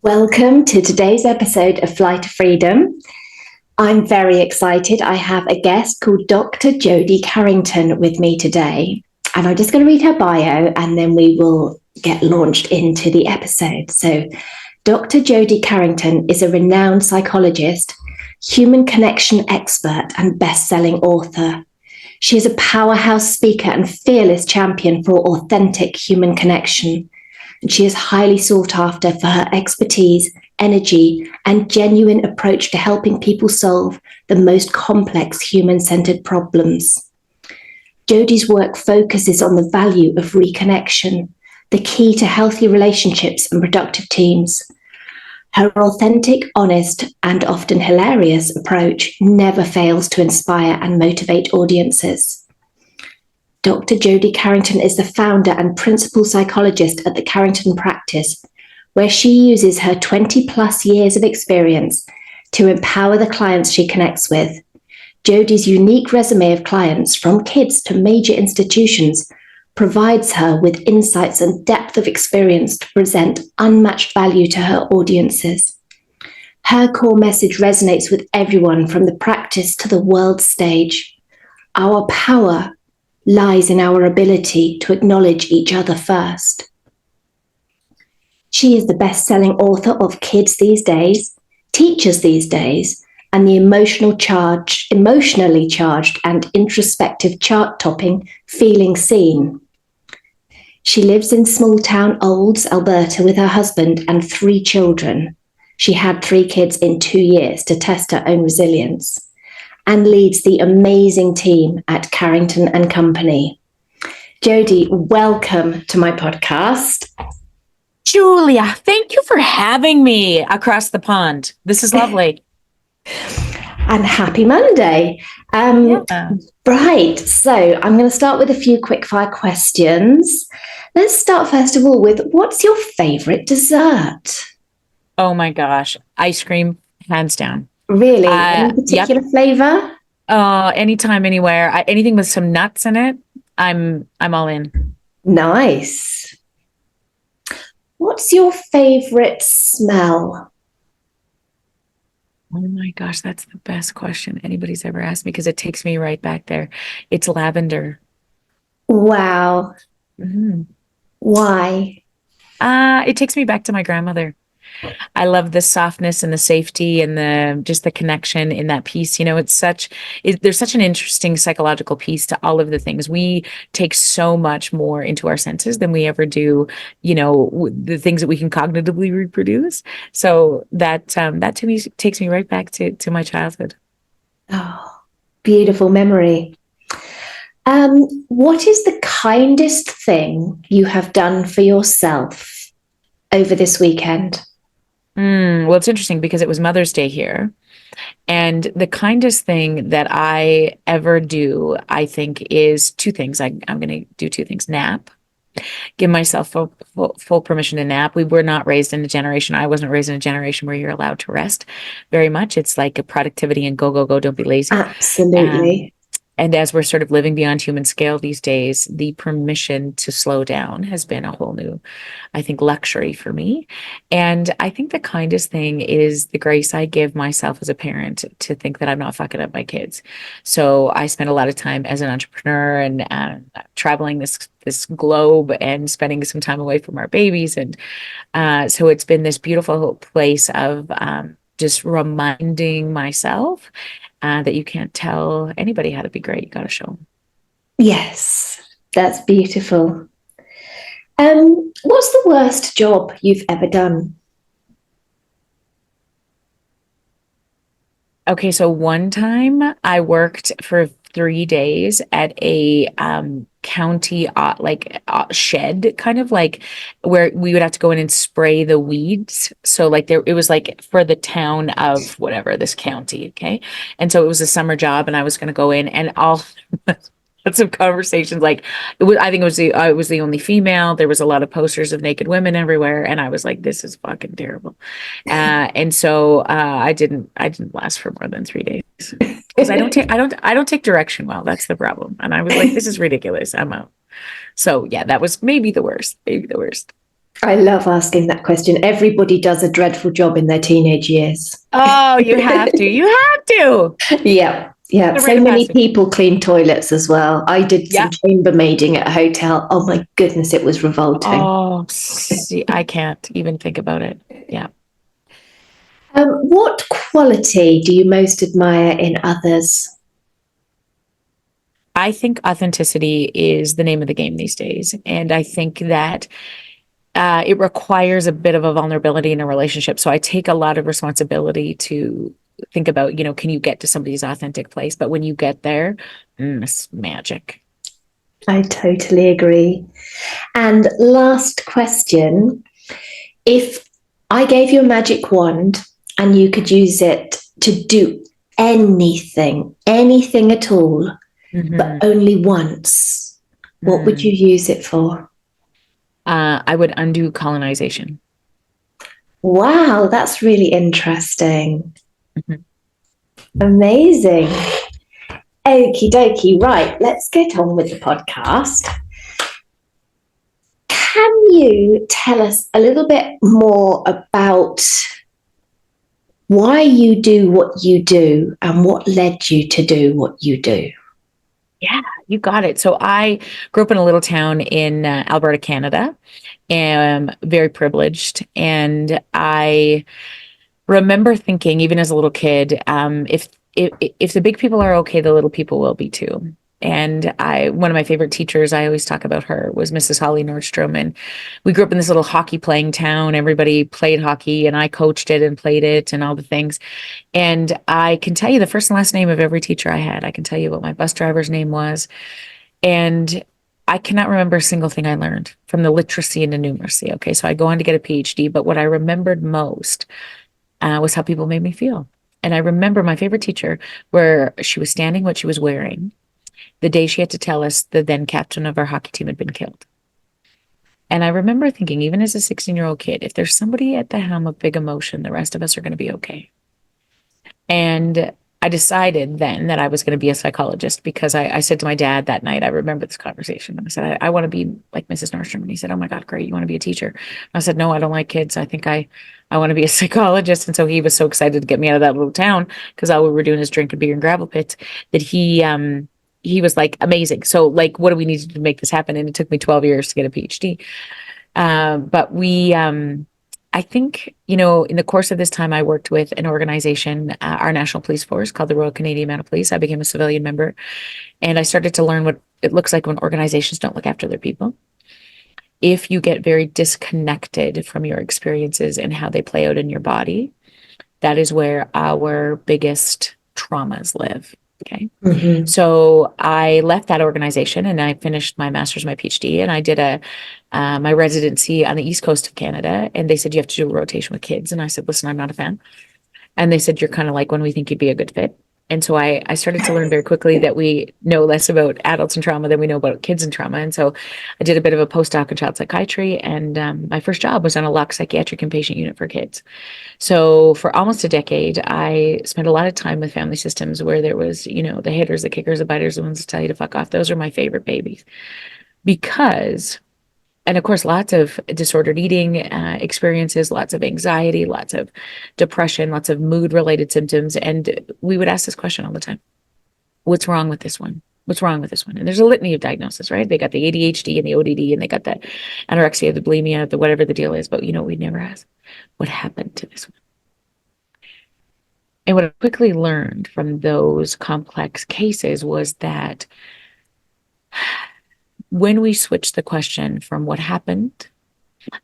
Welcome to today's episode of Flight of Freedom. I'm very excited. I have a guest called Dr. Jody Carrington with me today. And I'm just going to read her bio and then we will get launched into the episode. So, Dr. Jody Carrington is a renowned psychologist, human connection expert, and best-selling author. She is a powerhouse speaker and fearless champion for authentic human connection. And she is highly sought after for her expertise, energy, and genuine approach to helping people solve the most complex human-centered problems. Jody's work focuses on the value of reconnection, the key to healthy relationships and productive teams. Her authentic, honest, and often hilarious approach never fails to inspire and motivate audiences. Dr. Jody Carrington is the founder and principal psychologist at the Carrington Practice, where she uses her 20-plus years of experience to empower the clients she connects with. Jody's unique resume of clients, from kids to major institutions, provides her with insights and depth of experience to present unmatched value to her audiences. Her core message resonates with everyone from the practice to the world stage. Our power lies in our ability to acknowledge each other first. She is the best-selling author of Kids These Days, Teachers These Days, and the emotionally charged and introspective chart-topping Feeling Seen. She lives in small-town Olds, Alberta, with her husband and 3 children. She had 3 kids in 2 years to test her own resilience, and leads the amazing team at Carrington and Company. Jody, welcome to my podcast. Julia, thank you for having me across the pond. This is lovely. And happy Monday. Right, so I'm going to start with a few quickfire questions. Let's start first of all with, what's your favorite dessert? Oh my gosh, ice cream, hands down. Really? Any particular flavor? Anytime, anywhere. Anything with some nuts in it, I'm all in. Nice. What's your favorite smell? Oh my gosh, that's the best question anybody's ever asked me, because it takes me right back there. It's lavender. Wow. Mm-hmm. Why? It takes me back to my grandmother. I love the softness and the safety and the connection in that piece. You know, there's such an interesting psychological piece to all of the things. We take so much more into our senses than we ever do, you know, the things that we can cognitively reproduce. So that to me takes me right back to my childhood. Oh, beautiful memory. What is the kindest thing you have done for yourself over this weekend? Well, it's interesting because it was Mother's Day here. And the kindest thing that I ever do, I think, is 2 things. I'm going to do 2 things. Nap. Give myself full permission to nap. We were not raised in a generation. I wasn't raised in a generation where you're allowed to rest very much. It's like a productivity and go, go, go. Don't be lazy. Absolutely. And as we're sort of living beyond human scale these days, the permission to slow down has been a whole new, I think, luxury for me. And I think the kindest thing is the grace I give myself as a parent to think that I'm not fucking up my kids. So I spend a lot of time as an entrepreneur and traveling this globe and spending some time away from our babies. And so it's been this beautiful place of just reminding myself that you can't tell anybody how to be great. You got to show them. Yes, that's beautiful. What's the worst job you've ever done? Okay, so one time I worked for 3 days at a county shed, kind of like where we would have to go in and spray the weeds. So like it was like for the town of whatever, this county. Okay. And so it was a summer job and I was going to go in and all lots of conversations. Like I think I was the only female. There was a lot of posters of naked women everywhere. And I was like, this is fucking terrible. And so I didn't last for more than 3 days. Because I don't take direction well. That's the problem. And I was like, this is ridiculous. I'm out. So yeah, that was maybe the worst. I love asking that question. Everybody does a dreadful job in their teenage years. Oh, you have to. You have to. Yeah. Yeah. A rite So of many passage. people clean toilets as well. I did some Yeah. chambermaiding at a hotel. Oh my goodness, it was revolting. Oh, see, I can't even think about it. Yeah. What quality do you most admire in others? I think authenticity is the name of the game these days. And I think that it requires a bit of a vulnerability in a relationship. So I take a lot of responsibility to think about, can you get to somebody's authentic place? But when you get there, it's magic. I totally agree. And last question. If I gave you a magic wand and you could use it to do anything, anything at all, but Mm-hmm. only once, what would you use it for? I would undo colonization. Wow, that's really interesting. Mhm. Amazing. Okie dokie. Right, let's get on with the podcast. Can you tell us a little bit more about why you do what you do and what led you to do what you do? Yeah, you got it. So I grew up in a little town in Alberta, Canada, and very privileged. And I remember thinking, even as a little kid, if the big people are okay, the little people will be too. And one of my favorite teachers, I always talk about her, was Mrs. Holly Nordstrom. And we grew up in this little hockey playing town. Everybody played hockey, and I coached it and played it and all the things. And I can tell you the first and last name of every teacher I had. I can tell you what my bus driver's name was. And I cannot remember a single thing I learned from the literacy and the numeracy. Okay. So I go on to get a PhD, but what I remembered most was how people made me feel. And I remember my favorite teacher, where she was standing what she was wearing the day she had to tell us the then captain of our hockey team had been killed. And I remember thinking, even as a 16-year-old kid, if there's somebody at the helm of big emotion, the rest of us are going to be okay. And I decided then that I was going to be a psychologist because I said to my dad that night, I remember this conversation. I said, I want to be like Mrs. Nordstrom. And he said, oh my God, great. You want to be a teacher? And I said, no, I don't like kids. I think I want to be a psychologist. And so he was so excited to get me out of that little town because all we were doing is drinking beer and gravel pits that he was like, amazing. So like, what do we need to do to make this happen? And it took me 12 years to get a PhD. But I think, in the course of this time, I worked with an organization, our national police force called the Royal Canadian Mounted Police. I became a civilian member, and I started to learn what it looks like when organizations don't look after their people. If you get very disconnected from your experiences and how they play out in your body, that is where our biggest traumas live. Okay. Mm-hmm. So I left that organization and I finished my master's, my PhD, and I did my residency on the East Coast of Canada. And they said, you have to do a rotation with kids. And I said, listen, I'm not a fan. And they said, you're kind of like when we think you'd be a good fit. And so I started to learn very quickly that we know less about adults and trauma than we know about kids and trauma. And so I did a bit of a postdoc in child psychiatry. And my first job was on a locked psychiatric inpatient unit for kids. So for almost a decade, I spent a lot of time with family systems where there was, the hitters, the kickers, the biters, the ones that tell you to fuck off. Those are my favorite babies because, and of course, lots of disordered eating experiences, lots of anxiety, lots of depression, lots of mood related symptoms. And we would ask this question all the time. What's wrong with this one? What's wrong with this one? And there's a litany of diagnoses, right? They got the ADHD and the ODD, and they got the anorexia, the bulimia, the whatever the deal is. But we never ask, what happened to this one? And what I quickly learned from those complex cases was that when we switch the question from what happened,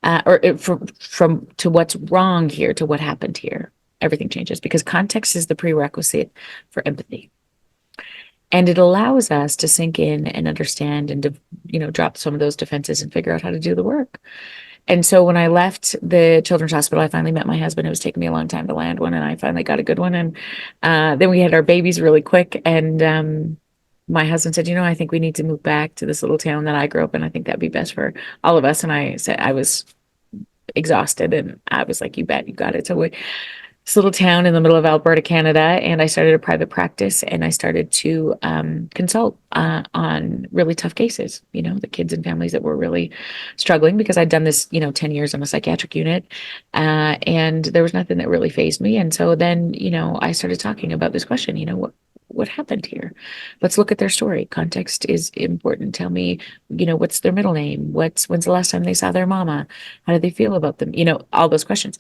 from to what's wrong here to what happened here, everything changes because context is the prerequisite for empathy. And it allows us to sink in and understand and to, drop some of those defenses and figure out how to do the work. And so when I left the children's hospital, I finally met my husband. It was taking me a long time to land one, and I finally got a good one. And then we had our babies really quick. And my husband said, I think we need to move back to this little town that I grew up in. I think that'd be best for all of us. And I said, I was exhausted, and I was like, you bet, you got it. So this little town in the middle of Alberta, Canada, and I started a private practice, and I started to consult on really tough cases, the kids and families that were really struggling, because I'd done this, 10 years on a psychiatric unit, and there was nothing that really fazed me. And so then, I started talking about this question, what happened here? Let's look at their story. Context is important. Tell me, what's their middle name? When's the last time they saw their mama? How do they feel about them? All those questions.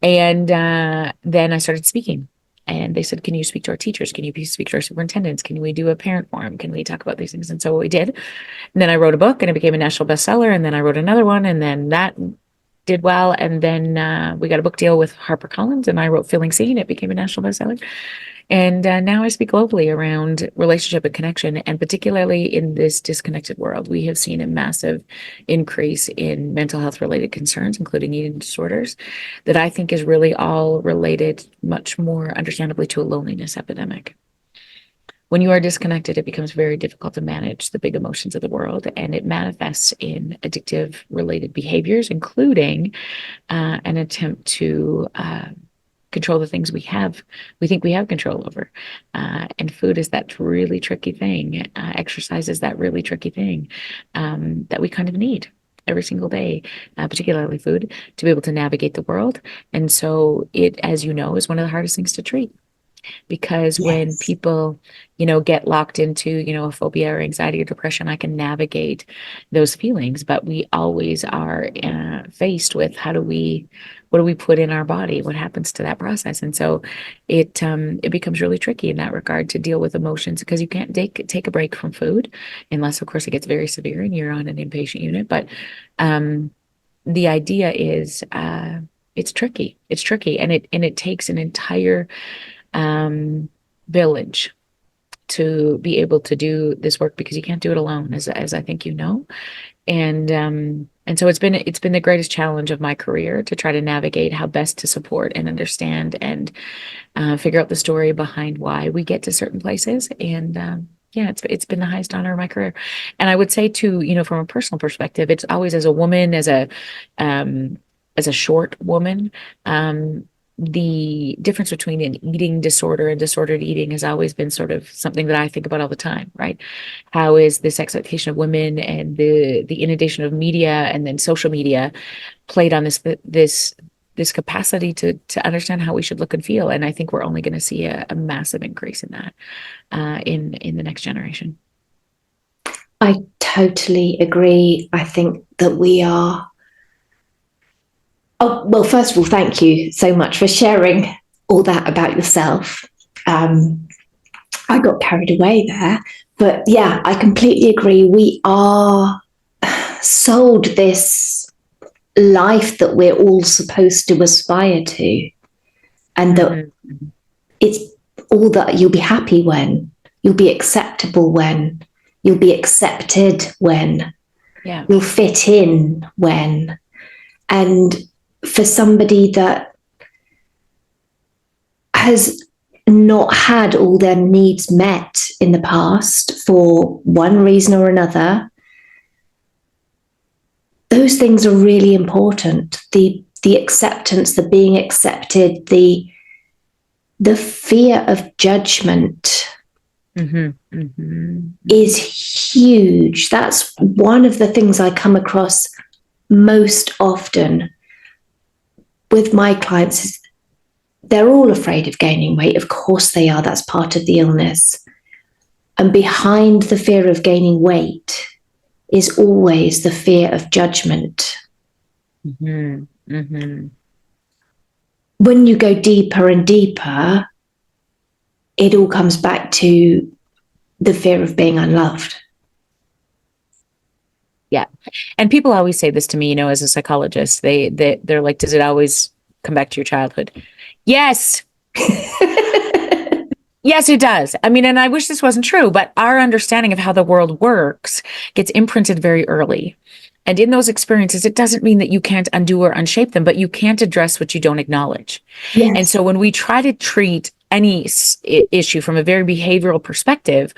And then I started speaking, and they said, can you speak to our teachers? Can you speak to our superintendents? Can we do a parent forum? Can we talk about these things? And so what we did, and then I wrote a book, and it became a national bestseller. And then I wrote another one, and then that did well. And then we got a book deal with HarperCollins, and I wrote Feeling Seen. It became a national bestseller. And now I speak globally around relationship and connection, and particularly in this disconnected world. We have seen a massive increase in mental health related concerns, including eating disorders, that I think is really all related much more understandably to a loneliness epidemic. When you are disconnected, it becomes very difficult to manage the big emotions of the world, and it manifests in addictive related behaviors, including an attempt to control the things we think we have control over. And food is that really tricky thing. Exercise is that really tricky thing that we kind of need every single day, particularly food, to be able to navigate the world. And so it, as you know, is one of the hardest things to treat. Because when people, get locked into, a phobia or anxiety or depression, I can navigate those feelings. But we always are faced with what do we put in our body? What happens to that process? And so it becomes really tricky in that regard to deal with emotions, because you can't take a break from food unless, of course, it gets very severe and you're on an inpatient unit. But the idea is it's tricky. It's tricky, and it takes an entire village to be able to do this work, because you can't do it alone, as I think and so it's been the greatest challenge of my career to try to navigate how best to support and understand and figure out the story behind why we get to certain places. And it's been the highest honor of my career. And I would say too, from a personal perspective, it's always, as a woman, as a short woman, the difference between an eating disorder and disordered eating has always been sort of something that I think about all the time, right? How is this expectation of women and the inundation of media and then social media played on this capacity to understand how we should look and feel? And I think we're only going to see a massive increase in that in the next generation. I totally agree. I think that we are. Oh, well, first of all, thank you so much for sharing all that about yourself. I got carried away there, but yeah, I completely agree. We are sold this life that we're all supposed to aspire to, and that it's all that you'll be happy when, you'll be acceptable when, you'll be accepted when, you'll fit in when. And for somebody that has not had all their needs met in the past for one reason or another, those things are really important. The acceptance, the being accepted, the fear of judgment is huge. That's one of the things I come across most often with my clients. Is they're all afraid of gaining weight. Of course they are. That's part of the illness. And behind the fear of gaining weight is always the fear of judgment. When you go deeper and deeper, it all comes back to the fear of being unloved. Yeah. And people always say this to me, as a psychologist, they're like, does it always come back to your childhood? Yes. Yes, it does. I mean, and I wish this wasn't true, but our understanding of how the world works gets imprinted very early. And in those experiences, it doesn't mean that you can't undo or unshape them, but you can't address what you don't acknowledge. Yes. And so when we try to treat any issue from a very behavioral perspective,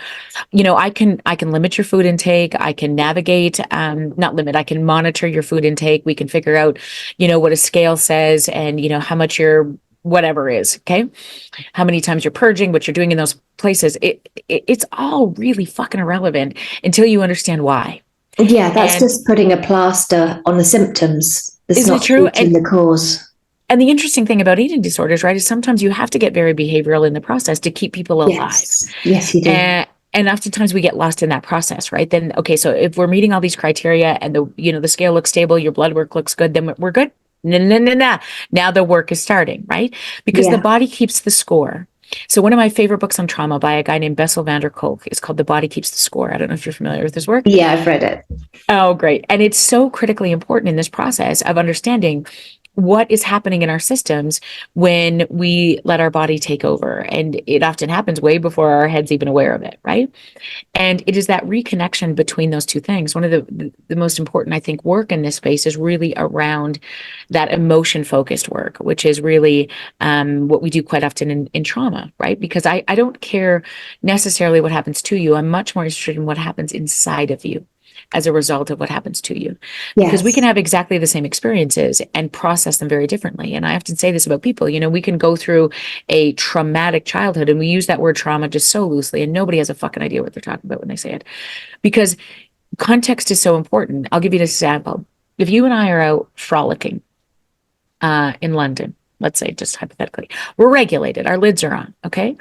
I can limit your food intake. I can navigate, not limit, I can monitor your food intake. We can figure out, what a scale says and, how much you're whatever is, okay? How many times you're purging, what you're doing in those places. It's all really fucking irrelevant until you understand why. Yeah, that's And just putting a plaster on the symptoms. It's isn't it not true? treating the cause. And the interesting thing about eating disorders, right, is sometimes you have to get very behavioral in the process to keep people alive. Yes, you do. And oftentimes we get lost in that process, right? Then, okay, so if we're meeting all these criteria and the scale looks stable, your blood work looks good, then we're good. No, no, no, no. Now the work is starting, right? Because the body keeps the score. So one of my favorite books on trauma by a guy named Bessel van der Kolk is called The Body Keeps the Score. I don't know if you're familiar with his work. Yeah, I've read it. Oh, great. And it's so critically important in this process of understanding what is happening in our systems when we let our body take over. And it often happens way before our head's even aware of it, right? And it is that reconnection between those two things. One of the most important, I think, work in this space is really around that emotion focused work, which is really what we do quite often in trauma, right? Because I don't care necessarily what happens to you. I'm much more interested in what happens inside of you as a result of what happens to you. Because we can have exactly the same experiences and process them very differently. And I often say this about people, we can go through a traumatic childhood, and we use that word trauma just so loosely, and nobody has a fucking idea what they're talking about when they say it. Because context is so important. I'll give you an example. If you and I are out frolicking in London, let's say, just hypothetically, we're regulated, our lids are on, okay?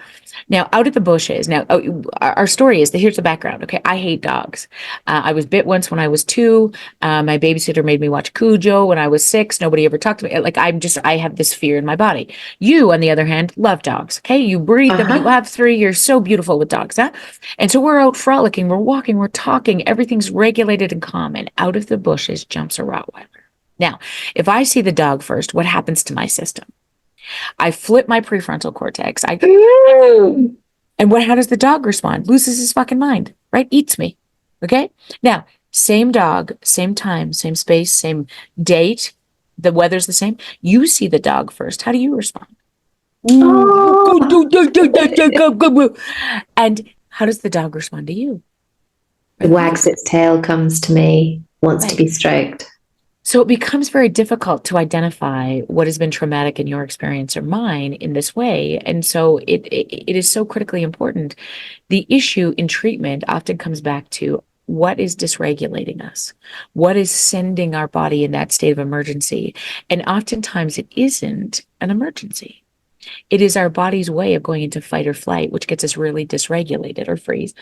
Now, out of the bushes, our story is that here's the background, okay? I hate dogs. I was bit once when I was 2. My babysitter made me watch Cujo when I was 6. Nobody ever talked to me. Like, I have this fear in my body. You, on the other hand, love dogs, okay? You breed them, you have 3, you're so beautiful with dogs, huh? And so we're out frolicking, we're walking, we're talking, everything's regulated and calm, and out of the bushes jumps a Rottweiler. Now, if I see the dog first, what happens to my system? I flip my prefrontal cortex. And how does the dog respond? Loses his fucking mind, right? Eats me. Okay. Now, same dog, same time, same space, same date. The weather's the same. You see the dog first. How do you respond? And how does the dog respond to you? It wags its tail, comes to me, wants to be stroked. So it becomes very difficult to identify what has been traumatic in your experience or mine in this way. And so it is so critically important. The issue in treatment often comes back to what is dysregulating us? What is sending our body in that state of emergency? And oftentimes it isn't an emergency. It is our body's way of going into fight or flight, which gets us really dysregulated, or freeze,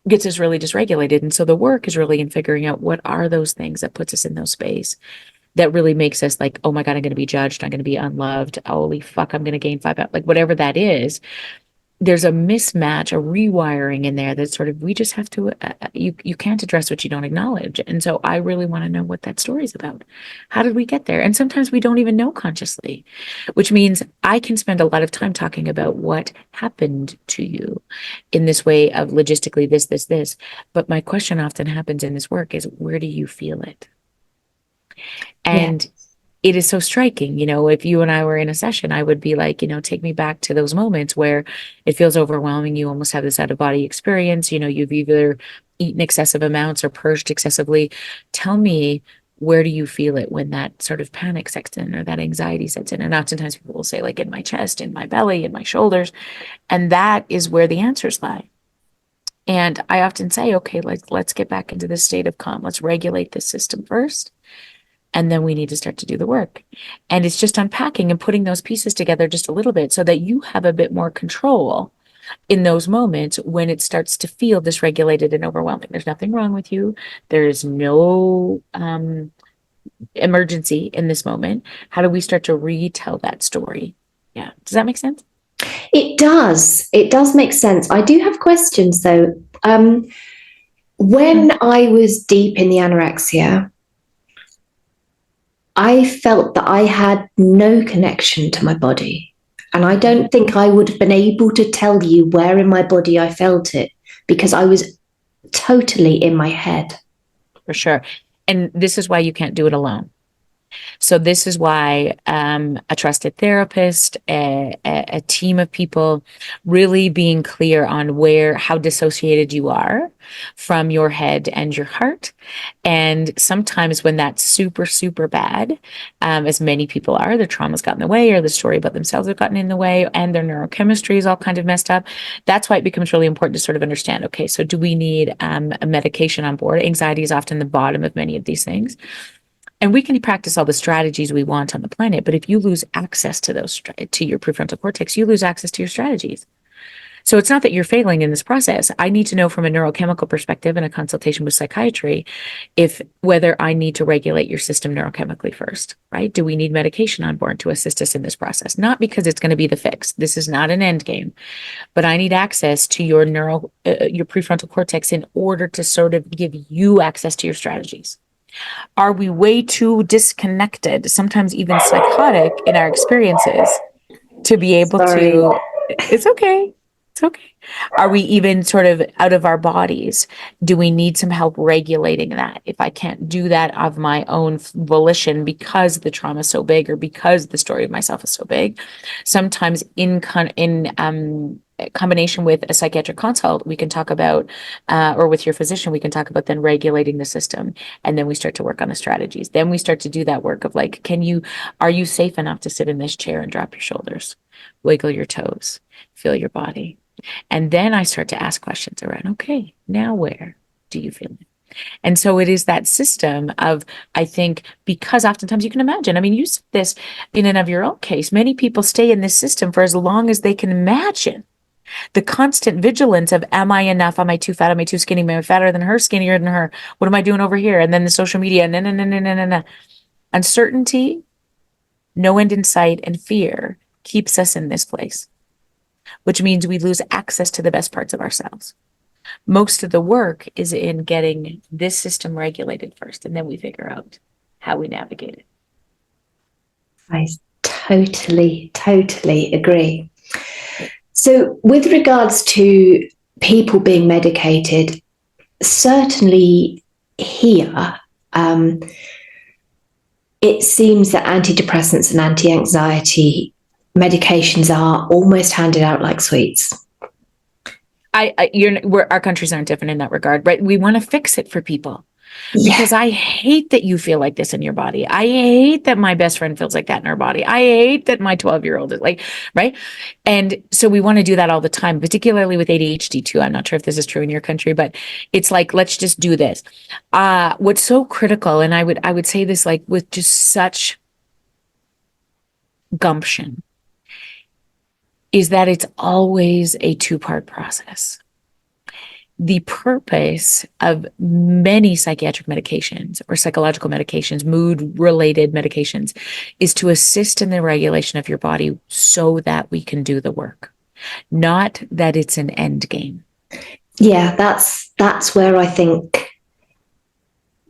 gets us really dysregulated. And so the work is really in figuring out what are those things that puts us in those space that really makes us like, oh my God, I'm going to be judged. I'm going to be unloved. Holy fuck, I'm going to gain 5 pounds. Like whatever that is, there's a mismatch, a rewiring in there that sort of, we just have to, you can't address what you don't acknowledge. And so I really want to know what that story is about. How did we get there? And sometimes we don't even know consciously, which means I can spend a lot of time talking about what happened to you in this way of logistically this. But my question often happens in this work is, where do you feel it? And it is so striking, if you and I were in a session, I would be like, take me back to those moments where it feels overwhelming. You almost have this out of body experience. You've either eaten excessive amounts or purged excessively. Tell me, where do you feel it when that sort of panic sets in or that anxiety sets in? And oftentimes people will say like in my chest, in my belly, in my shoulders. And that is where the answers lie. And I often say, okay, let's get back into this state of calm. Let's regulate this system first. And then we need to start to do the work. And it's just unpacking and putting those pieces together just a little bit so that you have a bit more control in those moments when it starts to feel dysregulated and overwhelming. There's nothing wrong with you. There's no emergency in this moment. How do we start to retell that story? Yeah. Does that make sense? It does. It does make sense. I do have questions though. When I was deep in the anorexia, I felt that I had no connection to my body. And I don't think I would have been able to tell you where in my body I felt it because I was totally in my head. For sure. And this is why you can't do it alone. So this is why a trusted therapist, a team of people, really being clear on how dissociated you are from your head and your heart. And sometimes when that's super, super bad, as many people are, their trauma's gotten in the way, or the story about themselves have gotten in the way, and their neurochemistry is all kind of messed up. That's why it becomes really important to sort of understand, okay, so do we need a medication on board? Anxiety is often the bottom of many of these things. And we can practice all the strategies we want on the planet, but if you lose access to to your prefrontal cortex, you lose access to your strategies. So it's not that you're failing in this process. I need to know from a neurochemical perspective in a consultation with psychiatry, whether I need to regulate your system neurochemically first, right? Do we need medication on board to assist us in this process? Not because it's going to be the fix. This is not an end game, but I need access to your your prefrontal cortex in order to sort of give you access to your strategies. Are we way too disconnected, sometimes even psychotic in our experiences to be able Sorry. to? It's okay. It's okay. Are we even sort of out of our bodies? Do we need some help regulating that? If I can't do that of my own volition because the trauma is so big, or because the story of myself is so big, sometimes in combination with a psychiatric consult, we can talk about, or with your physician, we can talk about then regulating the system. And then we start to work on the strategies. Then we start to do that work of like, are you safe enough to sit in this chair and drop your shoulders, wiggle your toes, feel your body? And then I start to ask questions around, okay, now where do you feel it? And so it is that system of, I think, because oftentimes you can imagine, I mean, you said this in and of your own case, many people stay in this system for as long as they can imagine. The constant vigilance of, am I enough? Am I too fat? Am I too skinny? Am I fatter than her? Skinnier than her? What am I doing over here? And then the social media, no. Uncertainty, no end in sight, and fear keeps us in this place, which means we lose access to the best parts of ourselves. Most of the work is in getting this system regulated first, and then we figure out how we navigate it. I totally, totally agree. So, with regards to people being medicated, certainly here, it seems that antidepressants and anti-anxiety medications are almost handed out like sweets. Our countries aren't different in that regard, right? We want to fix it for people. Because I hate that you feel like this in your body. I hate that my best friend feels like that in her body. I hate that my 12-year-old is like, right? And so we want to do that all the time, particularly with ADHD too. I'm not sure if this is true in your country, but it's like, let's just do this. What's so critical, and I would say this like with just such gumption, is that it's always a two-part process. The purpose of many psychiatric medications or psychological medications, mood-related medications, is to assist in the regulation of your body so that we can do the work, not that it's an end game. Yeah, that's where I think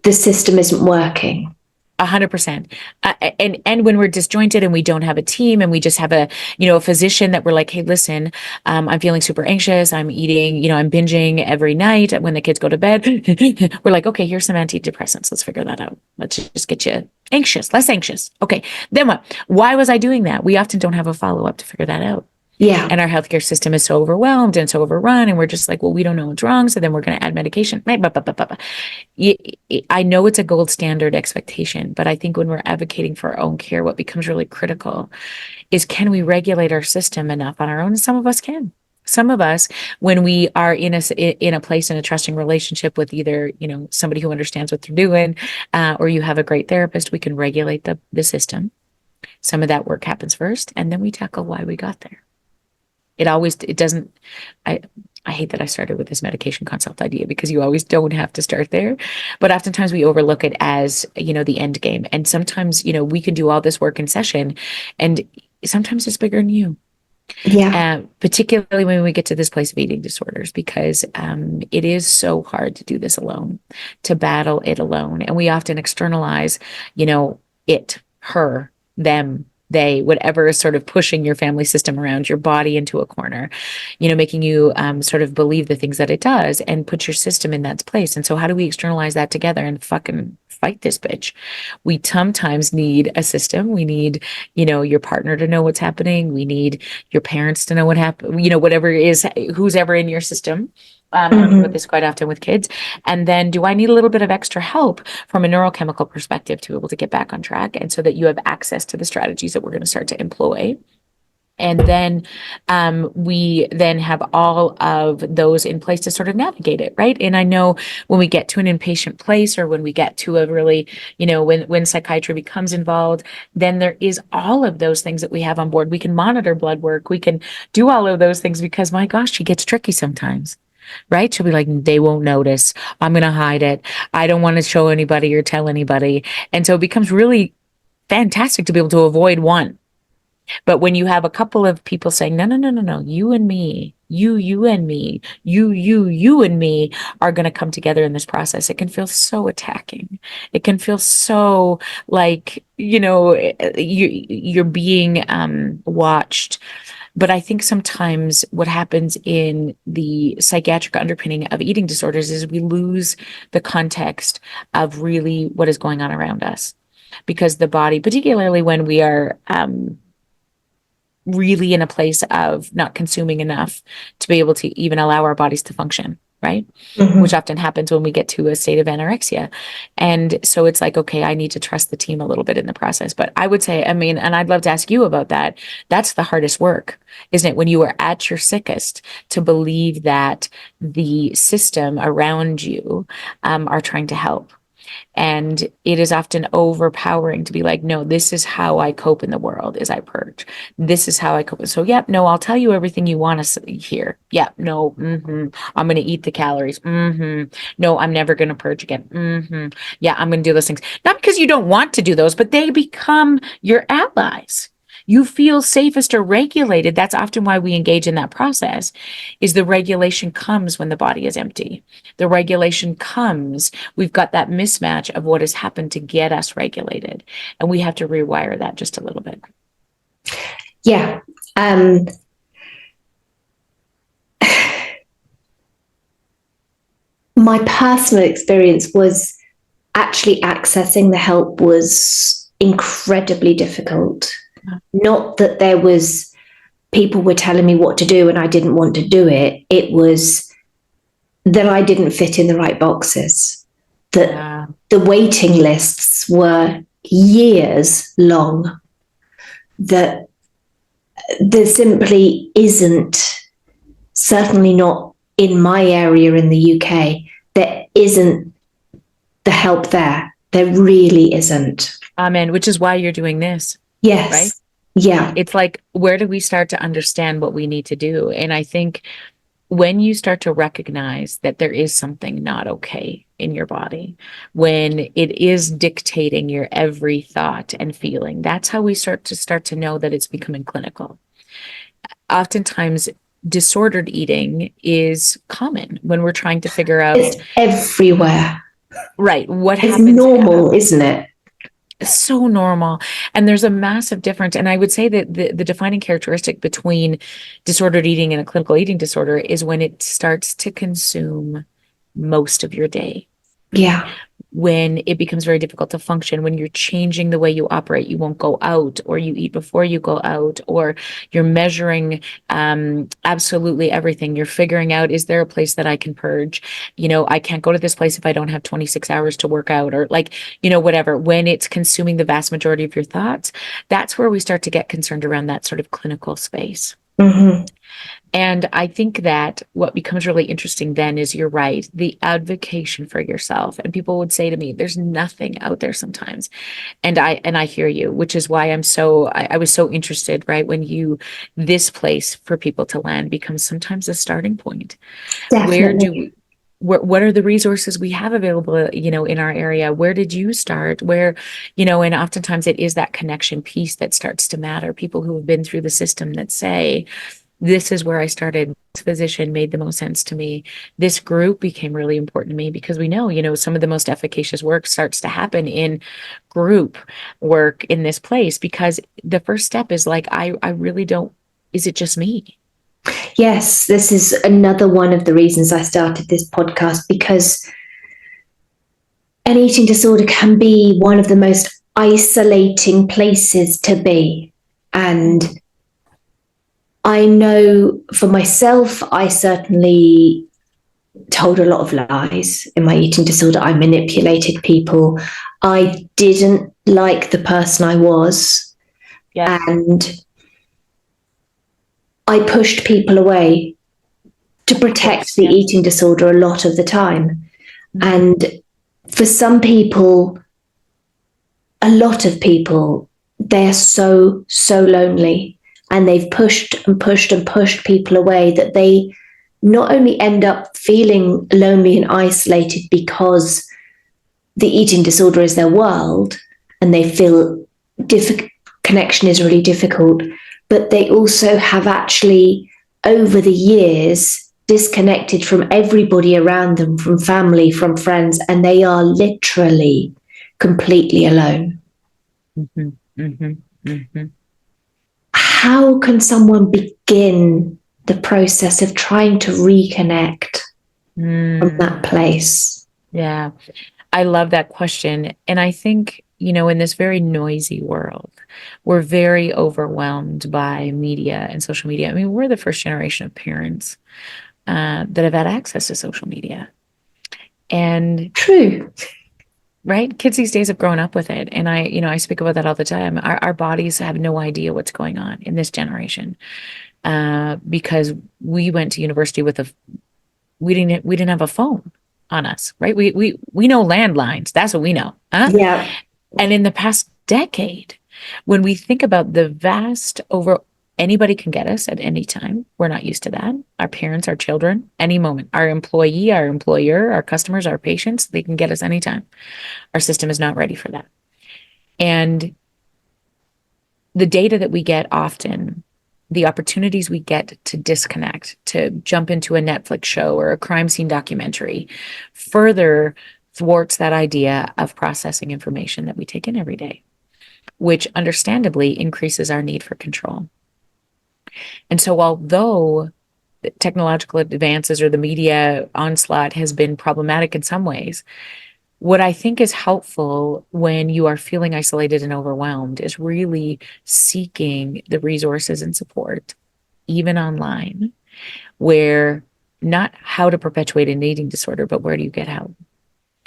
the system isn't working. 100%. And when we're disjointed and we don't have a team and we just have a physician that we're like, hey, listen, I'm feeling super anxious. I'm eating, I'm binging every night when the kids go to bed. We're like, okay, here's some antidepressants. Let's figure that out. Let's just get you less anxious. Okay. Then what? Why was I doing that? We often don't have a follow-up to figure that out. Yeah. And our healthcare system is so overwhelmed and so overrun. And we're just like, well, we don't know what's wrong. So then we're going to add medication. I know it's a gold standard expectation, but I think when we're advocating for our own care, what becomes really critical is, can we regulate our system enough on our own? And some of us can. Some of us, when we are in a place in a trusting relationship with either, somebody who understands what they're doing, or you have a great therapist, we can regulate the system. Some of that work happens first, and then we tackle why we got there. It doesn't, I hate that I started with this medication consult idea, because you always don't have to start there. But oftentimes we overlook it as, the end game. And sometimes, we can do all this work in session, and sometimes it's bigger than you. Yeah. Particularly when we get to this place of eating disorders, because it is so hard to do this alone, to battle it alone. And we often externalize, it, her, them, they, whatever is sort of pushing your family system around your body into a corner, making you sort of believe the things that it does, and put your system in that place. And so how do we externalize that together and fucking fight this bitch. We sometimes need a system. We need, you know, your partner to know what's happening. We need your parents to know what happened, you know, whatever it is, who's ever in your system. I think about this quite often with kids. And then do I need a little bit of extra help from a neurochemical perspective to be able to get back on track? And so that you have access to the strategies that we're going to start to employ. And then we then have all of those in place to sort of navigate it, right? And I know when we get to an inpatient place, or when we get to a really, you know, when psychiatry becomes involved, then there is all of those things that we have on board. We can monitor blood work. We can do all of those things because, my gosh, she gets tricky sometimes. Right? She'll be like, they won't notice. I'm going to hide it. I don't want to show anybody or tell anybody. And so it becomes really fantastic to be able to avoid one. But when you have a couple of people saying, no, no, no, no, no, you and me, you and me, you and me are going to come together in this process, it can feel so attacking. It can feel so like, you know, you're being watched. But I think sometimes what happens in the psychiatric underpinning of eating disorders is we lose the context of really what is going on around us. Because the body, particularly when we are really in a place of not consuming enough to be able to even allow our bodies to function, right? Which often happens when we get to a state of anorexia. And so it's like, okay, I need to trust the team a little bit in the process. But I would say, I mean, and I'd love to ask you about that. That's the hardest work, isn't it? When you are at your sickest, to believe that the system around you are trying to help. And it is often overpowering to be like, no, this is how I cope in the world, is I purge. This is how I cope. So, yep, no, I'll tell you everything you want to hear. Yep, no, I'm going to eat the calories. No, I'm never going to purge again. Yeah, I'm going to do those things. Not because you don't want to do those, but they become your allies. You feel safest or regulated. That's often why we engage in that process, is the regulation comes when the body is empty. The regulation comes, we've got that mismatch of what has happened to get us regulated. And we have to rewire that just a little bit. Yeah. My personal experience was actually accessing the help was incredibly difficult. Not that there was people were telling me what to do and I didn't want to do it. It was that I didn't fit in the right boxes. That the waiting lists were years long. That there simply isn't, certainly not in my area in the UK, there isn't the help there. There really isn't. Amen. Which is why you're doing this. Yes. Right? Yeah. It's like, where do we start to understand what we need to do? And I think when you start to recognize that there is something not okay in your body, when it is dictating your every thought and feeling, that's how we start to know that it's becoming clinical. Oftentimes, disordered eating is common when we're trying to figure out. It's everywhere. Right. What it's happens? It's normal, isn't it? So normal. And there's a massive difference. And I would say that the defining characteristic between disordered eating and a clinical eating disorder is when it starts to consume most of your day. Yeah. When it becomes very difficult to function, when you're changing the way you operate, you won't go out, or you eat before you go out, or you're measuring absolutely everything. You're figuring out, is there a place that I can purge? You know, I can't go to this place if I don't have 26 hours to work out, or like, you know, whatever. When it's consuming the vast majority of your thoughts, that's where we start to get concerned around that sort of clinical space. And I think that what becomes really interesting then is, you're right, the advocacy for yourself. And people would say to me, there's nothing out there sometimes. And I hear you, which is why I was so interested, right? When this place for people to land becomes sometimes a starting point. Definitely. What are the resources we have available, you know, in our area? Where did you start? Where, you know, and oftentimes it is that connection piece that starts to matter. People who have been through the system that say, this is where I started. This physician made the most sense to me. This group became really important to me, because we know, you know, some of the most efficacious work starts to happen in group work in this place, because the first step is like, I really don't, is it just me? Yes, this is another one of the reasons I started this podcast, because an eating disorder can be one of the most isolating places to be. And I know for myself, I certainly told a lot of lies in my eating disorder. I manipulated people. I didn't like the person I was. Yeah. And I pushed people away to protect the eating disorder a lot of the time. And for some people, a lot of people, they're so lonely, and they've pushed and pushed and pushed people away that they not only end up feeling lonely and isolated because the eating disorder is their world and they feel connection is really difficult, but they also have actually, over the years, disconnected from everybody around them, from family, from friends, and they are literally completely alone. Mm-hmm, mm-hmm, mm-hmm. How can someone begin the process of trying to reconnect from that place? Yeah, I love that question. And I think, in this very noisy world, we're very overwhelmed by media and social media. I mean, we're the first generation of parents that have had access to social media. And true, right? Kids these days have grown up with it. And I speak about that all the time. Our bodies have no idea what's going on in this generation because we went to university with we didn't have a phone on us, right? We know landlines. That's what we know. Huh? yeah. And in the past decade, when we think about the vast anybody can get us at any time. We're not used to that. Our parents, our children, any moment. Our employee, our employer, our customers, our patients, they can get us anytime. Our system is not ready for that. And the data that we get often, the opportunities we get to disconnect, to jump into a Netflix show or a crime scene documentary, further thwarts that idea of processing information that we take in every day, which understandably increases our need for control. And so although technological advances or the media onslaught has been problematic in some ways, what I think is helpful when you are feeling isolated and overwhelmed is really seeking the resources and support, even online, where not how to perpetuate an eating disorder, but where do you get help?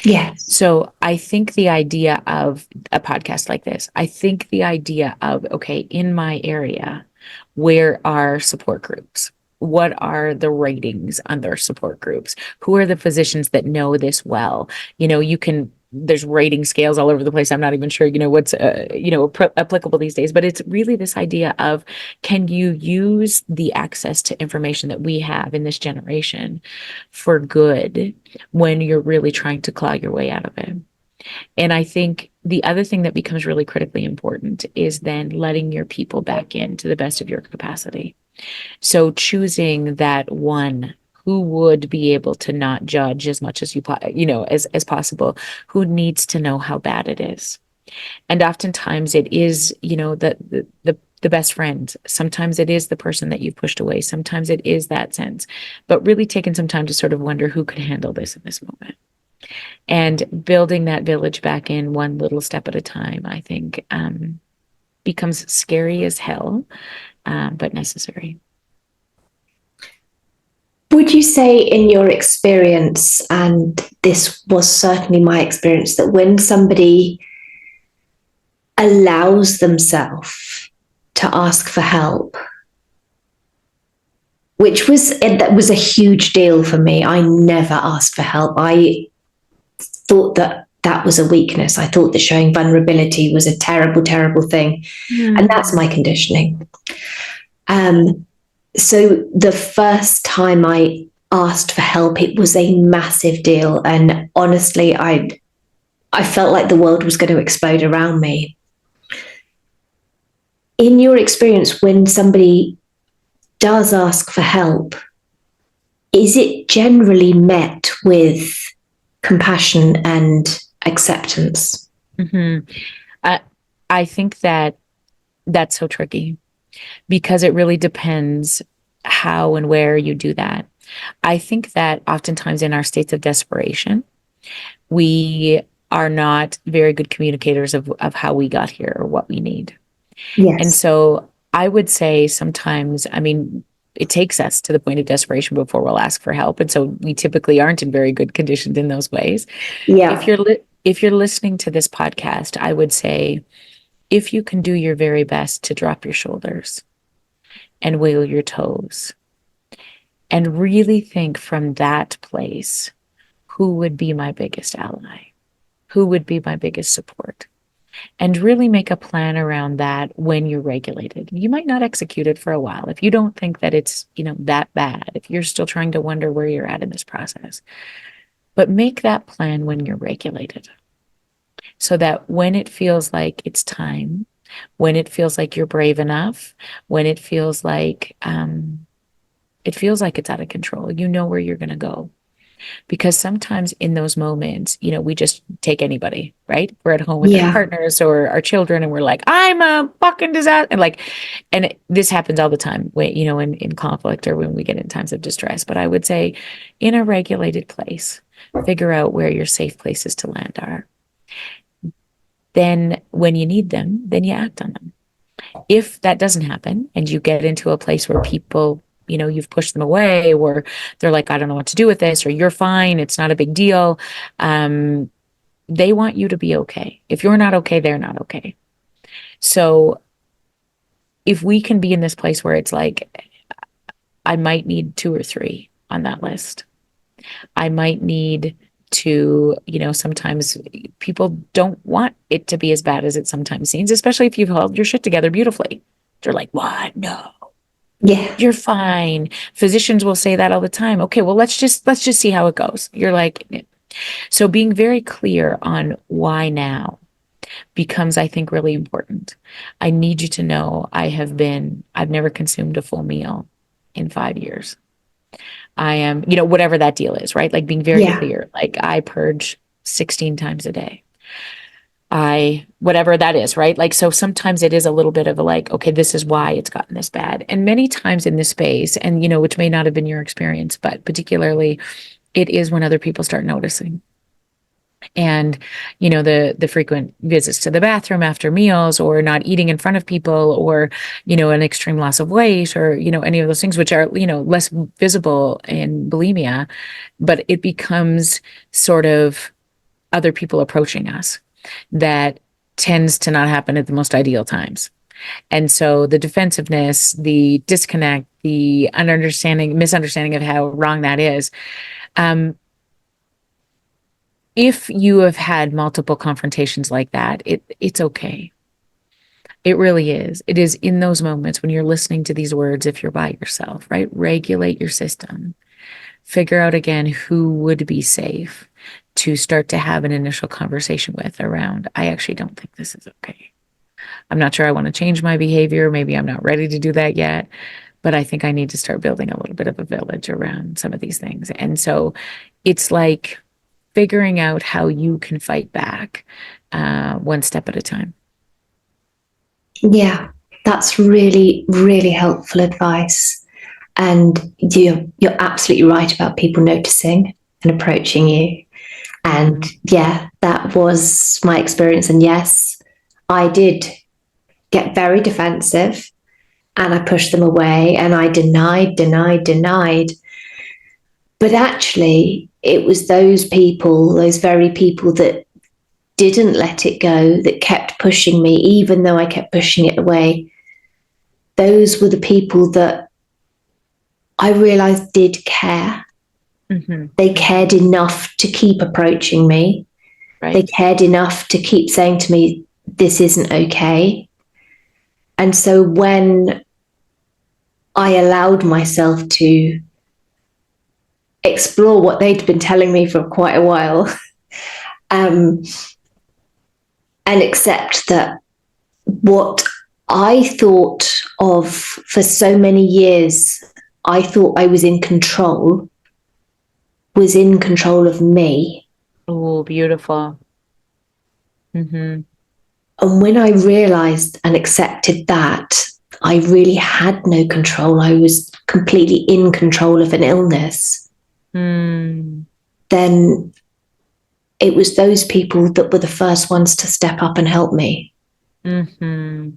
Yes. So I think the idea of a podcast like this, I think the idea of, okay, in my area, where are support groups? What are the ratings on their support groups? Who are the physicians that know this well? There's rating scales all over the place. I'm not even sure, what's, applicable these days, but it's really this idea of, can you use the access to information that we have in this generation for good when you're really trying to claw your way out of it? And I think the other thing that becomes really critically important is then letting your people back in to the best of your capacity. So choosing that one who would be able to not judge as much as as possible, who needs to know how bad it is. And oftentimes it is, the best friend. Sometimes it is the person that you've pushed away. Sometimes it is that sense, but really taking some time to sort of wonder who could handle this in this moment. And building that village back in one little step at a time, I think, becomes scary as hell, but necessary. Would you say, in your experience, and this was certainly my experience, that when somebody allows themselves to ask for help, that was a huge deal for me. I never asked for help. I thought that was a weakness. I thought that showing vulnerability was a terrible, terrible thing. And that's my conditioning. So the first time I asked for help, it was a massive deal. And honestly, I felt like the world was going to explode around me. In your experience, when somebody does ask for help, is it generally met with compassion and acceptance? Mm-hmm. I think that's so tricky because it really depends how and where you do that. I think that oftentimes in our states of desperation, we are not very good communicators of how we got here or what we need. And Yes. so I would say sometimes, I mean, it takes us to the point of desperation before we'll ask for help. And so we typically aren't in very good conditions in those ways. Yeah. If you're listening to this podcast, I would say if you can do your very best to drop your shoulders and wiggle your toes and really think from that place, who would be my biggest ally? Who would be my biggest support? And really make a plan around that when you're regulated. You might not execute it for a while. If you don't think that it's, that bad, if you're still trying to wonder where you're at in this process, but make that plan when you're regulated so that when it feels like it's time, when it feels like you're brave enough, when it feels like it's out of control, you know where you're going to go. Because sometimes in those moments, we just take anybody, right? We're at home with our Yeah. partners or our children, and we're like, I'm a fucking disaster. And this happens all the time when, in conflict or when we get in times of distress. But I would say in a regulated place, figure out where your safe places to land are. Then when you need them, then you act on them. If that doesn't happen and you get into a place where people, you've pushed them away, or they're like, I don't know what to do with this, or you're fine, it's not a big deal. They want you to be okay. If you're not okay, they're not okay. So if we can be in this place where it's like, I might need 2 or 3 on that list. I might need to, sometimes people don't want it to be as bad as it sometimes seems, especially if you've held your shit together beautifully. They're like, what? No. Yeah. You're fine. Physicians will say that all the time. Okay, well, let's just see how it goes. You're like, so being very clear on why now becomes, I think, really important. I need you to know I've never consumed a full meal in 5 years. I am, whatever that deal is, right? Like being very Yeah. clear. Like I purge 16 times a day. Whatever that is, right? Like, so sometimes it is a little bit of a like, okay, this is why it's gotten this bad. And many times in this space, and, which may not have been your experience, but particularly it is when other people start noticing. And, the frequent visits to the bathroom after meals, or not eating in front of people, or, an extreme loss of weight, or, any of those things, which are, less visible in bulimia, but it becomes sort of other people approaching us. That tends to not happen at the most ideal times. And so the defensiveness, the disconnect, the misunderstanding of how wrong that is. If you have had multiple confrontations like that, it's okay. It really is. It is in those moments when you're listening to these words, if you're by yourself, right? Regulate your system. Figure out again who would be safe to start to have an initial conversation with around, I actually don't think this is okay. I'm not sure I want to change my behavior. Maybe I'm not ready to do that yet, but I think I need to start building a little bit of a village around some of these things. And so it's like figuring out how you can fight back one step at a time. Yeah. That's really, really helpful advice. And you're absolutely right about people noticing and approaching you. And yeah, that was my experience. And yes, I did get very defensive and I pushed them away and I denied. But actually, it was those very people that didn't let it go, that kept pushing me, even though I kept pushing it away. Those were the people that I realized did care. Mm-hmm. They cared enough to keep approaching me. Right. They cared enough to keep saying to me, this isn't okay. And so when I allowed myself to explore what they'd been telling me for quite a while, and accept that what I thought of for so many years, I thought I was in control of me. Oh, beautiful. Mm-hmm. And when I realized and accepted that I really had no control, I was completely in control of an illness, then it was those people that were the first ones to step up and help me. Mm-hmm.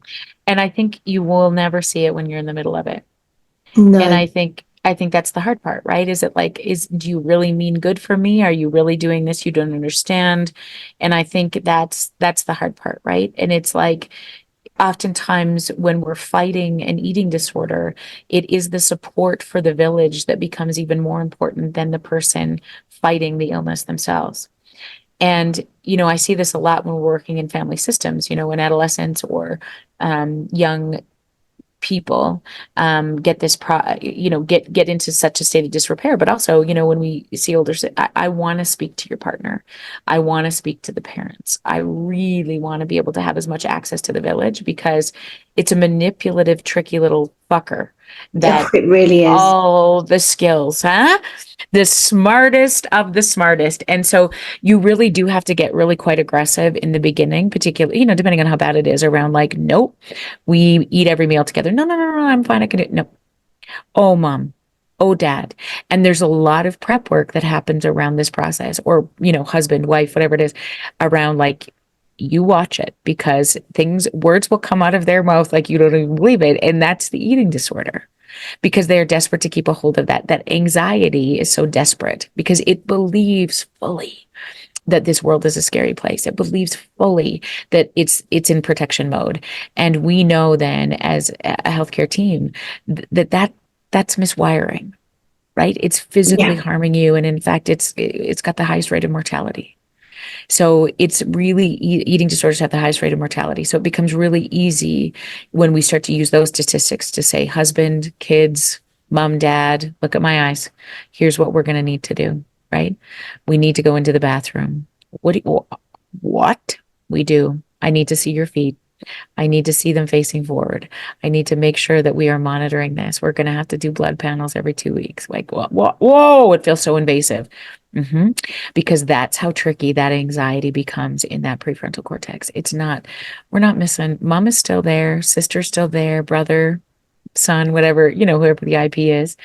And I think you will never see it when you're in the middle of it. And No. I think that's the hard part, right? Is it like, do you really mean good for me? Are you really doing this? You don't understand. And I think that's the hard part, right? And it's like, oftentimes when we're fighting an eating disorder, it is the support for the village that becomes even more important than the person fighting the illness themselves. And, I see this a lot when we're working in family systems, in adolescents or young people get this get into such a state of disrepair. But also, when we see older, I want to speak to your partner. I want to speak to the parents. I really want to be able to have as much access to the village, because it's a manipulative, tricky little fucker Oh, that it really is. all the skills, huh? The smartest of the smartest. And so you really do have to get really quite aggressive in the beginning, particularly, depending on how bad it is, around like, nope, we eat every meal together. No, no, no, no, I'm fine. I can do it. No. Oh, mom. Oh, dad. And there's a lot of prep work that happens around this process, or, husband, wife, whatever it is, around like, you watch it, because words will come out of their mouth like you don't even believe it. And that's the eating disorder, because they are desperate to keep a hold of that. That anxiety is so desperate because it believes fully that this world is a scary place. It believes fully that it's in protection mode. And we know then, as a healthcare team, that's miswiring, right? It's physically Yeah. harming you. And in fact, it's got the highest rate of mortality. So it's really, eating disorders have the highest rate of mortality. So it becomes really easy when we start to use those statistics to say, husband, kids, mom, dad, look at my eyes. Here's what we're going to need to do, right? We need to go into the bathroom. What? We do. I need to see your feet. I need to see them facing forward. I need to make sure that we are monitoring this. We're going to have to do blood panels every 2 weeks. Like, whoa, it feels so invasive. Mm-hmm. Because that's how tricky that anxiety becomes in that prefrontal cortex. We're not missing. Mom is still there. Sister's still there. Brother, son, whatever, whoever the IP is.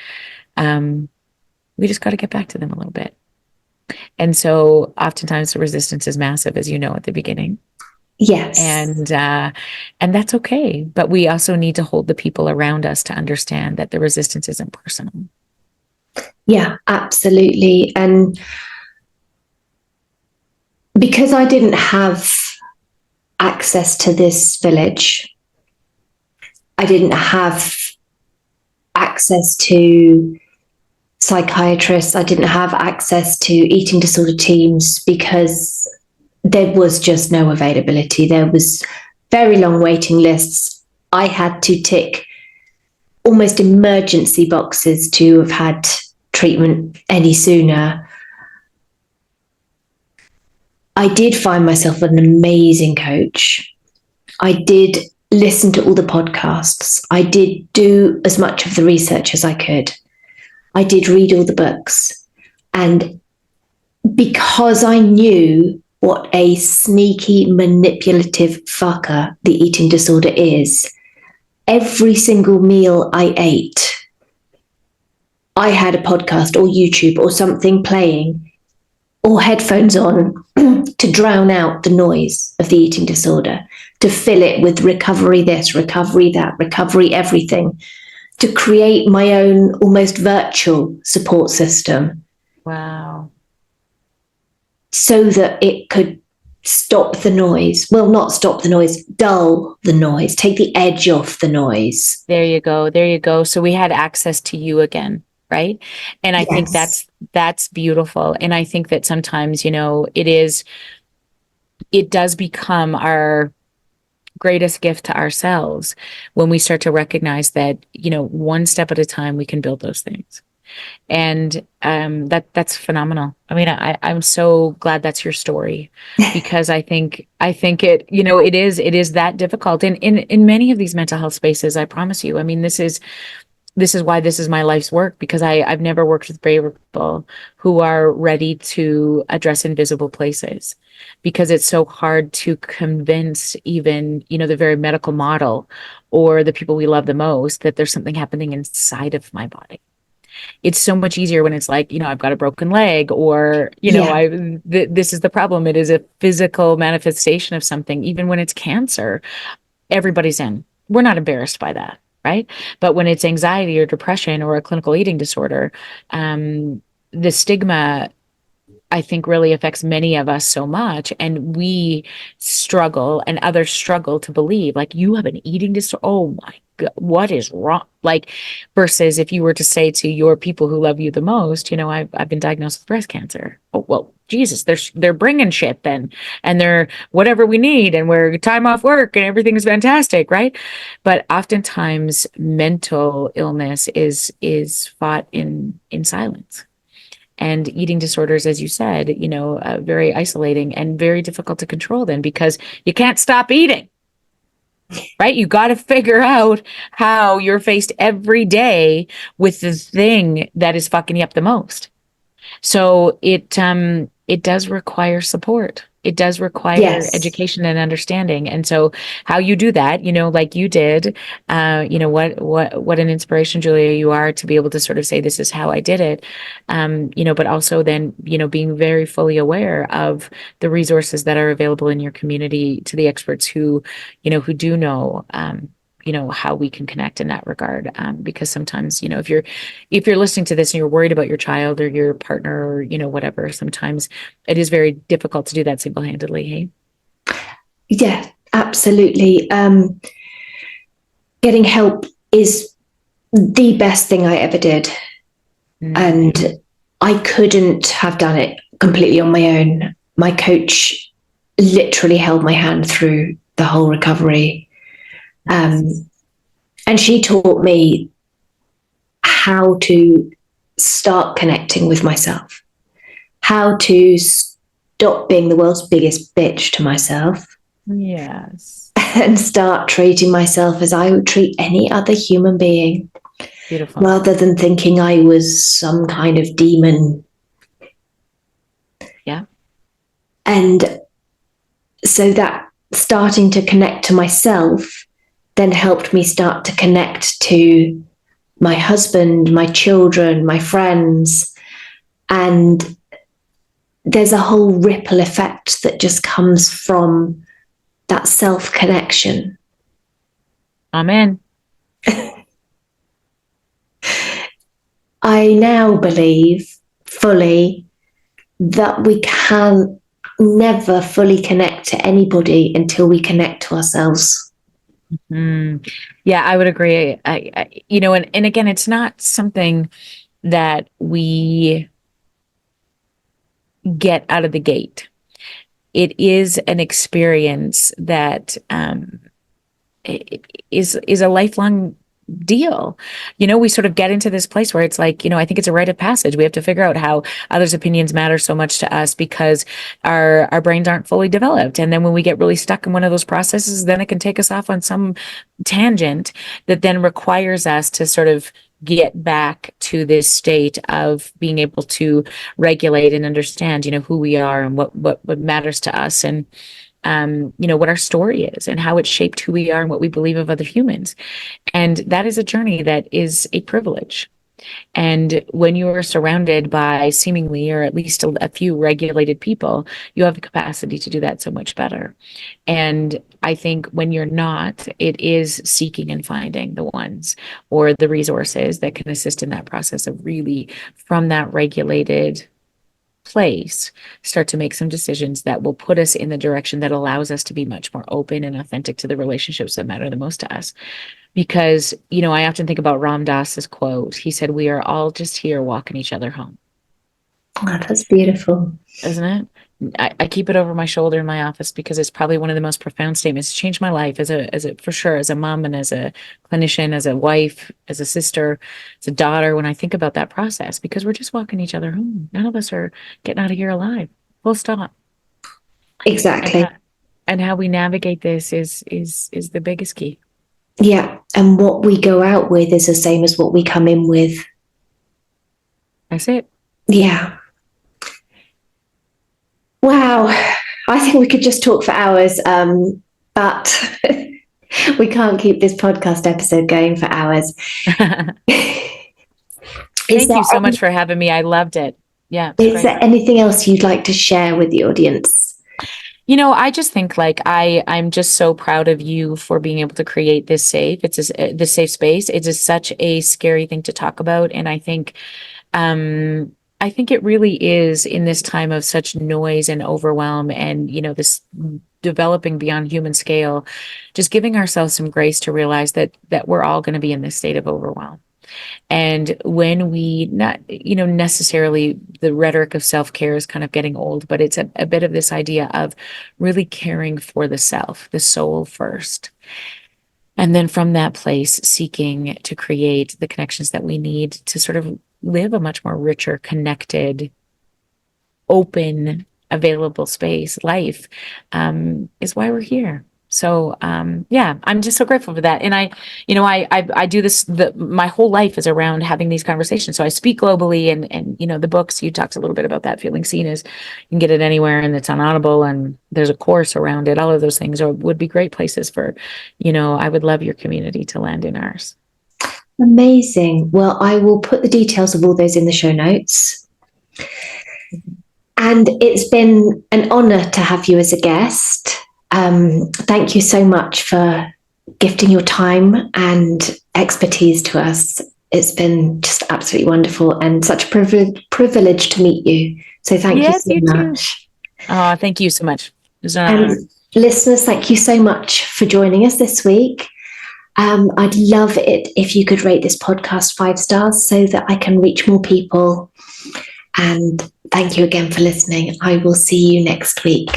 We just got to get back to them a little bit. And so oftentimes the resistance is massive, as you know, at the beginning. Yes. And that's okay. But we also need to hold the people around us to understand that the resistance isn't personal. Yeah, absolutely. And because I didn't have access to this village, I didn't have access to psychiatrists, I didn't have access to eating disorder teams, because there was just no availability. There was very long waiting lists. I had to tick almost emergency boxes to have had treatment any sooner. I did find myself an amazing coach. I did listen to all the podcasts. I did do as much of the research as I could. I did read all the books. And because I knew what a sneaky, manipulative fucker the eating disorder is, every single meal I ate, I had a podcast or YouTube or something playing, or headphones on to drown out the noise of the eating disorder, to fill it with recovery this, recovery that, recovery everything, to create my own almost virtual support system. Wow. So that it could stop the noise. Well, not stop the noise, dull the noise, take the edge off the noise. There you go. There you go. So we had access to you again, right? And I think Yes. that's beautiful. And I think that sometimes, it does become our greatest gift to ourselves when we start to recognize that, one step at a time, we can build those things. And that's phenomenal. I mean, I'm so glad that's your story, because I think it, it is that difficult. And in many of these mental health spaces, I promise you, I mean, this is why this is my life's work, because I've never worked with brave people who are ready to address invisible places, because it's so hard to convince even, the very medical model or the people we love the most that there's something happening inside of my body. It's so much easier when it's like, I've got a broken leg, or, Yeah. this is the problem. It is a physical manifestation of something. Even when it's cancer, everybody's in. We're not embarrassed by that, right? But when it's anxiety or depression or a clinical eating disorder, the stigma, I think, really affects many of us so much. And we struggle, and others struggle to believe, like, you have an eating disorder. Oh my God, what is wrong? Like, versus if you were to say to your people who love you the most, I've been diagnosed with breast cancer. Oh, well, Jesus, they're bringing shit then, and they're whatever we need, and we're time off work, and everything is fantastic, right? But oftentimes, mental illness is fought in silence. And eating disorders, as you said, very isolating and very difficult to control then, because you can't stop eating, right? You got to figure out how you're faced every day with the thing that is fucking you up the most. So it does require support. It does require Yes. education and understanding. And so how you do that, like you did, what an inspiration, Julia, you are, to be able to sort of say, this is how I did it. But also then, being very fully aware of the resources that are available in your community, to the experts who do know, how we can connect in that regard. Because sometimes, if you're listening to this and you're worried about your child or your partner, or, whatever, sometimes it is very difficult to do that single-handedly. Hey? Yeah, absolutely. Getting help is the best thing I ever did. And I couldn't have done it completely on my own. My coach literally held my hand through the whole recovery. And she taught me how to start connecting with myself, how to stop being the world's biggest bitch to myself. Yes. And start treating myself as I would treat any other human being. Beautiful. Rather than thinking I was some kind of demon. Yeah. And so that starting to connect to myself then helped me start to connect to my husband, my children, my friends. And there's a whole ripple effect that just comes from that self-connection. Amen. I now believe fully that we can never fully connect to anybody until we connect to ourselves. Yeah, I would agree. And again, it's not something that we get out of the gate. It is an experience that is a lifelong deal. We sort of get into this place where it's like, I think it's a rite of passage. We have to figure out how others' opinions matter so much to us because our brains aren't fully developed. And then when we get really stuck in one of those processes, then it can take us off on some tangent that then requires us to sort of get back to this state of being able to regulate and understand, who we are and what matters to us, and what our story is and how it shaped who we are and what we believe of other humans. And that is a journey that is a privilege. And when you are surrounded by seemingly, or at least a few regulated people, you have the capacity to do that so much better. And I think when you're not, it is seeking and finding the ones or the resources that can assist in that process of really, from that regulated place, start to make some decisions that will put us in the direction that allows us to be much more open and authentic to the relationships that matter the most to us. Because, I often think about Ram Dass's quote. He said, "We are all just here walking each other home." Oh, that's beautiful. Isn't it? I keep it over my shoulder in my office because it's probably one of the most profound statements. It's changed my life as a for sure, as a mom and as a clinician, as a wife, as a sister, as a daughter, when I think about that process, because we're just walking each other home. None of us are getting out of here alive. Full stop. Exactly. And how we navigate this is the biggest key. Yeah. And what we go out with is the same as what we come in with. That's it. Yeah. Wow. I think we could just talk for hours, but we can't keep this podcast episode going for hours. Is Thank there you so much for having me. I loved it. Yeah, it's is great. there anything else you'd like to share with the audience? I just think like I'm just so proud of you for being able to create this this safe space. It is such a scary thing to talk about, and I think it really is in this time of such noise and overwhelm, and this developing beyond human scale, just giving ourselves some grace to realize that we're all going to be in this state of overwhelm. And when we not, necessarily the rhetoric of self-care is kind of getting old, but it's a bit of this idea of really caring for the self, the soul first. And then from that place, seeking to create the connections that we need to sort of live a much more richer, connected, open, available space life, is why we're here. So yeah, I'm just so grateful for that. And I do this, my whole life is around having these conversations. So I speak globally, and the books, you talked a little bit about that, Feeling Seen, is you can get it anywhere, and it's on Audible, and there's a course around it. All of those things would be great places for, I would love your community to land in ours. Amazing. Well, I will put the details of all those in the show notes. And it's been an honor to have you as a guest. Thank you so much for gifting your time and expertise to us. It's been just absolutely wonderful and such a privilege to meet you. So thank you so much. Oh, thank you so much. It was an honor. And listeners, thank you so much for joining us this week. I'd love it if you could rate this podcast 5 stars so that I can reach more people. And thank you again for listening. I will see you next week.